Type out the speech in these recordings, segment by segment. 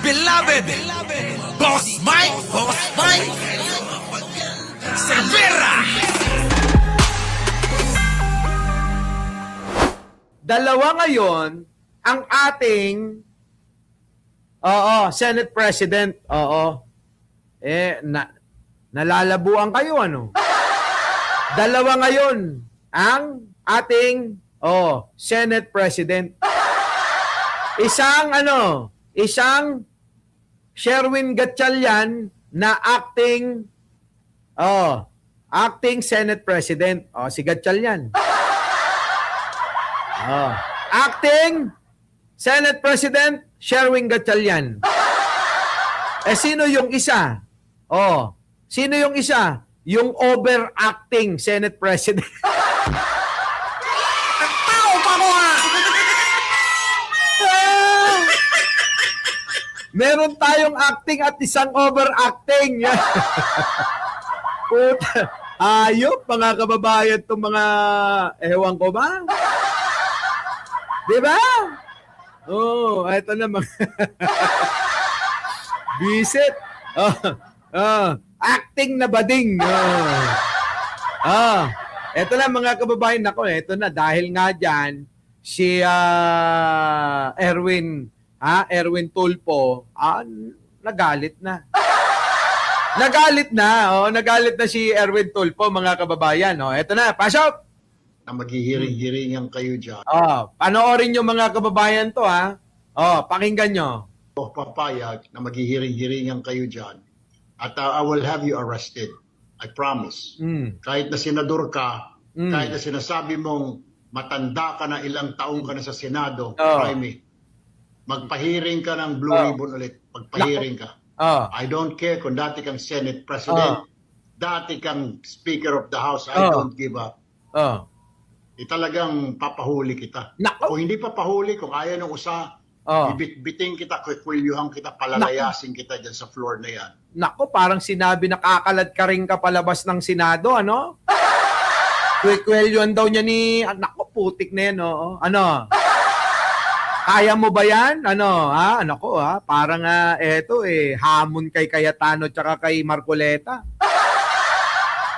beloved Boss Mike Cervera. Dalawa ngayon ang ating Senate President. Nalalabuan kayo ano? Dalawa ngayon ang ating Senate President. Isang Sherwin Gatchalian na acting Senate President. Si Gatchalian. Acting Senate President Sherwin Gatchalian. Sino yung isa? Sino yung isa? Yung overacting Senate President. Tao pa mo ha! Meron tayong acting at isang overacting. Puta, ayop mga kababayan itong mga ewan ko ba? Diba? Ito na mga visit. Acting na bading. Ito na mga kababayan nako, ito na dahil nga diyan si Erwin Tulfo nagalit na. Nagalit na si Erwin Tulfo mga kababayan. Ito na, pasok. Na maghihiring-hiringan kayo dyan. Panoorin nyo mga kababayan to ha. Pakinggan nyo. O papayag na maghihiring-hiringan kayo dyan. At I will have you arrested. I promise. Kahit na senador ka, kahit na sinasabi mong matanda ka na, ilang taong ka na sa Senado, try me. Magpahiring ka ng Blue Ribbon ulit. Magpahiring ka. I don't care kung dati kang Senate President, dati kang Speaker of the House, I don't give up. Talagang papahuli kita. Nako. Kung hindi papahuli, kung ayaw ng usa, bibit-biting kita, kwikwelyuhan kita, palalayasin kita dyan sa floor na yan. Nako, parang sinabi nakakalad ka rin ka palabas ng Senado, ano? Kwikwelyuhan daw niya ni... Nako, putik na yan, Ano? Kaya mo ba yan? Nako, parang hamon kay Cayetano tsaka kay Marcoleta.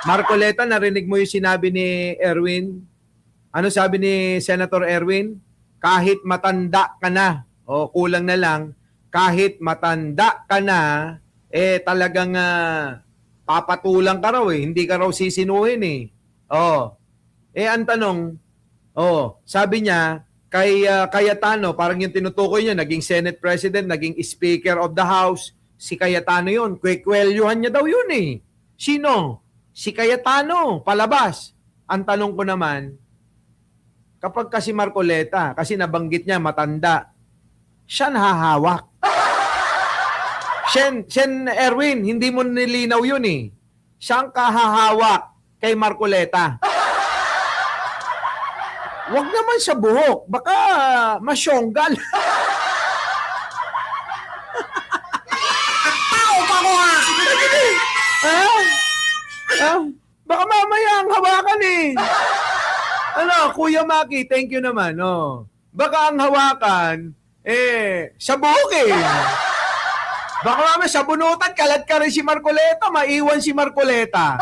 Marcoleta, narinig mo yung sinabi ni Erwin? Ano sabi ni Senator Erwin? Kahit matanda ka na, kulang na lang, kahit matanda ka na, talagang papatulang ka raw hindi ka raw sisinuhin ang tanong, sabi niya, kay Cayetano, parang yung tinutukoy niya, naging Senate President, naging Speaker of the House, si Cayetano yun, kwekwelyuhan niya daw yun Sino? Si Cayetano, palabas. Ang tanong ko naman, kapag kasi Marcoleta, kasi nabanggit niya matanda, siya nahahawak. Sen Erwin, hindi mo nilinaw yun Siya ang kahahawak kay Marcoleta. Wag naman sa buhok, baka masyonggal. Tao pa mo ha! Baka mamaya ang hawakan Kuya Maki, thank you naman. Baka ang hawakan, sa buhok Baka mamaya sa bunutan, kalat ka rin si Marcoleta, maiwan si Marcoleta.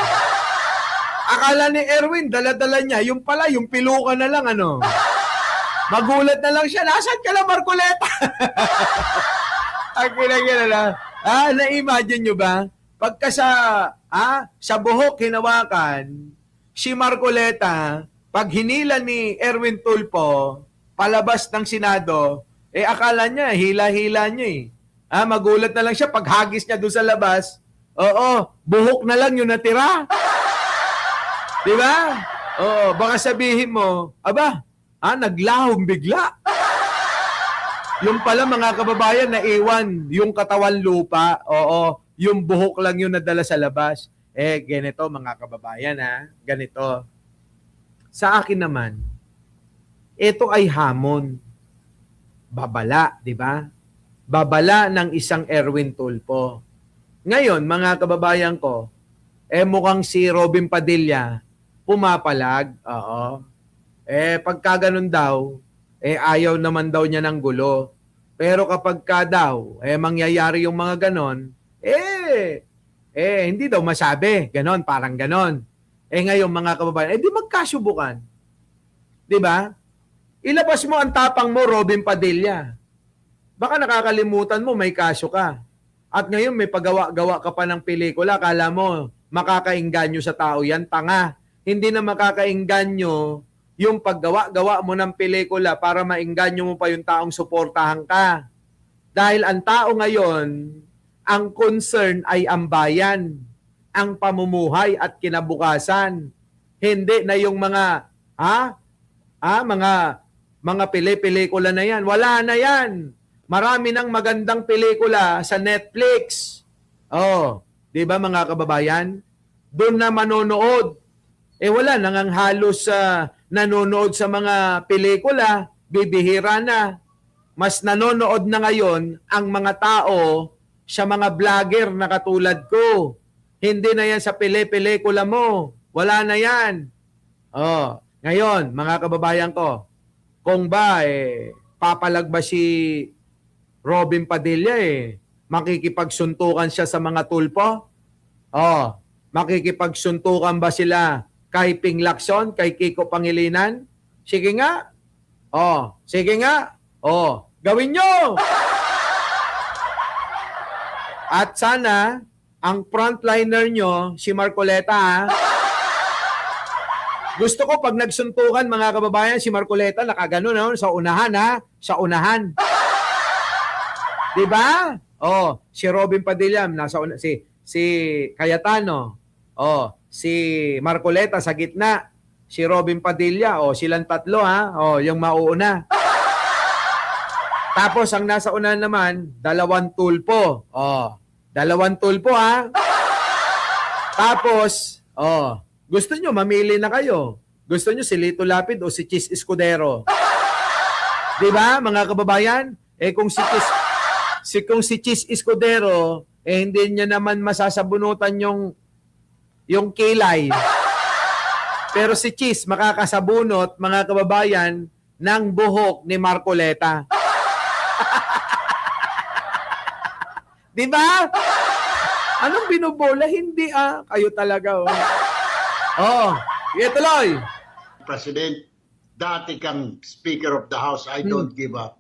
Akala ni Erwin, dala-dala niya, yung pala, yung piluka na lang, Magulat na lang siya, nasaan ka lang, Marcoleta? Ang kinagin na-imagine nyo ba? Pagka sa buhok hinawakan, si Marcoleta, pag hinila ni Erwin Tulfo, palabas ng Senado, akala niya, hila-hila niya magulat na lang siya, pag hagis niya doon sa labas, buhok na lang yung natira. Diba? Baka sabihin mo, naglahom bigla. Yung pala mga kababayan, naiwan yung katawan lupa, yung buhok lang yung nadala sa labas. Ganito mga kababayan ganito. Sa akin naman, ito ay hamon. Babala, di ba? Babala ng isang Erwin Tulfo. Ngayon, mga kababayan ko, mukhang si Robin Padilla pumapalag. Pagka ganun daw, ayaw naman daw niya ng gulo. Pero kapag ka daw, mangyayari yung mga ganon, hindi daw masabi. Ganon, parang ganon. Ngayon mga kababayan, di magkasubukan. Di ba? Ilabas mo ang tapang mo, Robin Padilla. Baka nakakalimutan mo, may kaso ka. At ngayon may paggawa-gawa ka pa ng pelikula, akala mo makakainganyo sa tao yan, tanga. Hindi na makakainganyo yung paggawa-gawa mo ng pelikula para mainganyo mo pa yung taong suportahan ka. Dahil ang tao ngayon, ang concern ay ang bayan, ang pamumuhay at kinabukasan. Hindi na yung mga mga pelikula na yan. Wala na yan. Marami ng magandang pelikula sa Netflix. Di ba mga kababayan? Doon na manonood. Wala nang halos nanonood sa mga pelikula, bibihira na. Mas nanonood na ngayon ang mga tao sa mga vlogger na katulad ko. Hindi na yan sa pelikula mo. Wala na yan. Ngayon, mga kababayan ko, kung ba papalag ba si Robin Padilla makikipagsuntukan siya sa mga tulpo? Makikipagsuntukan ba sila kay Ping Lacson, kay Kiko Pangilinan? Sige nga. Sige nga. Gawin nyo. At sana, ang frontliner nyo, si Marcoleta, gusto ko pag nagsuntukan, mga kababayan, si Marcoleta, nakaganon sa unahan, sa unahan. Diba? Si Robin Padilla, nasa si Cayetano. Si Marcoleta sa gitna. Si Robin Padilla, silang tatlo yung mauuna. Tapos ang nasa unahan naman, dalawang tulpo. Dalawang tulpo Tapos, gusto nyo, mamili na kayo. Gusto nyo si Lito Lapid o si Chis Escudero? Diba, mga kababayan? Kung si Chis Escudero, hindi niya naman masasabunutan yung kilay. Pero si Chis makakasabunot, mga kababayan, ng buhok ni Marcoleta. Diba? Anong binubola? Hindi kayo talaga. Tuloy. President, dati kang Speaker of the House, I don't give up.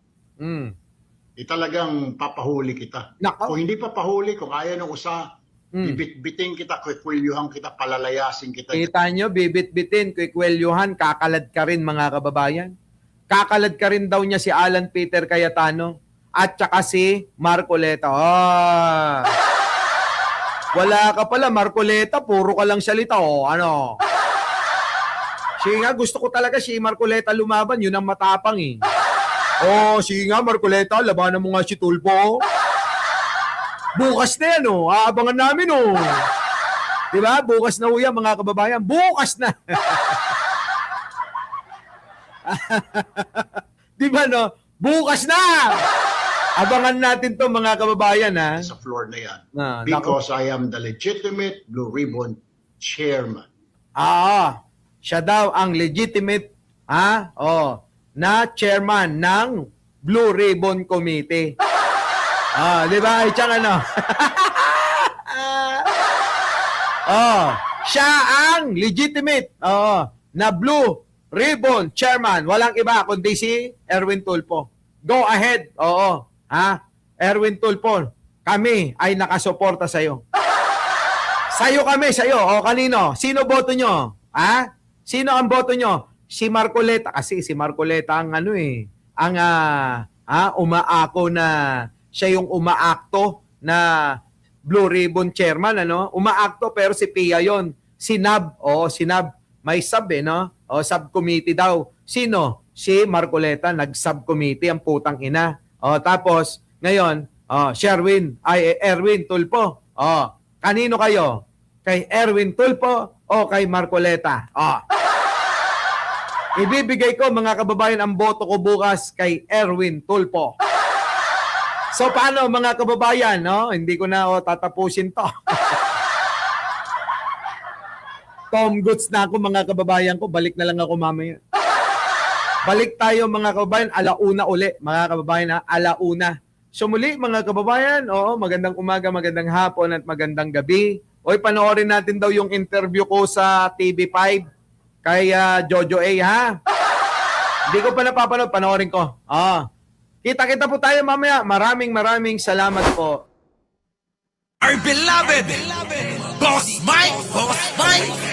Talagang papahuli kita. Nako. Kung hindi papahuli, kung ayaw ng usa, bibit-biting kita, kwikwelyuhan kita, palalayasin kita. Kita nyo, bibit-bitin, kwikwelyuhan, kakalad ka rin mga kababayan. Kakalad ka rin daw niya si Alan Peter Cayetano at saka si Marcoleta. Wala ka pala, Marcoleta, puro ka lang salita. Sige nga, gusto ko talaga si Marcoleta lumaban, yun ang matapang sige nga, Marcoleta, labanan mo nga si Tulpo. Bukas na yan, aabangan namin, Diba? Bukas na yan, mga kababayan. Bukas na. Diba, no? Bukas na! Abangan natin to mga kababayan, Sa floor na yan. Because I am the legitimate Blue Ribbon Chairman. Siya daw ang legitimate, na chairman ng Blue Ribbon Committee. Di ba? Siya ang legitimate na Blue Ribbon Chairman. Walang iba kundi si Erwin Tulfo. Go ahead. Erwin Tulfo, kami ay nakasuporta sa'yo. Sa'yo kami, sa'yo. Kanino? Sino boto nyo? Sino ang boto nyo? Si Marcoleta. Kasi si Marcoleta ang umaako na siya yung umaakto na Blue Ribbon Chairman, Umaakto pero si Pia yon. Si Nab, si Nab. May sub, no? Subcommittee daw. Sino? Si Marcoleta, nag-subcommittee ang putang ina. Tapos, ngayon, Erwin Tulfo. Kanino kayo? Kay Erwin Tulfo o kay Marcoleta? Ibibigay ko, mga kababayan, ang boto ko bukas kay Erwin Tulfo. So, paano, mga kababayan, Hindi ko na tatapusin to. Tom Goods na ako, mga kababayan ko. Balik na lang ako mamaya. Balik tayo mga kababayan, alauna uli, mga kababayan ha, alauna. So muli mga kababayan, magandang umaga, magandang hapon at magandang gabi. Oy, panoorin natin daw yung interview ko sa TV5 kay Jojo A ha. Hindi ko pa napapanood, panoorin ko. Kita-kita po tayo mamaya. Maraming salamat po. Our beloved Boss Mike, Boss Mike.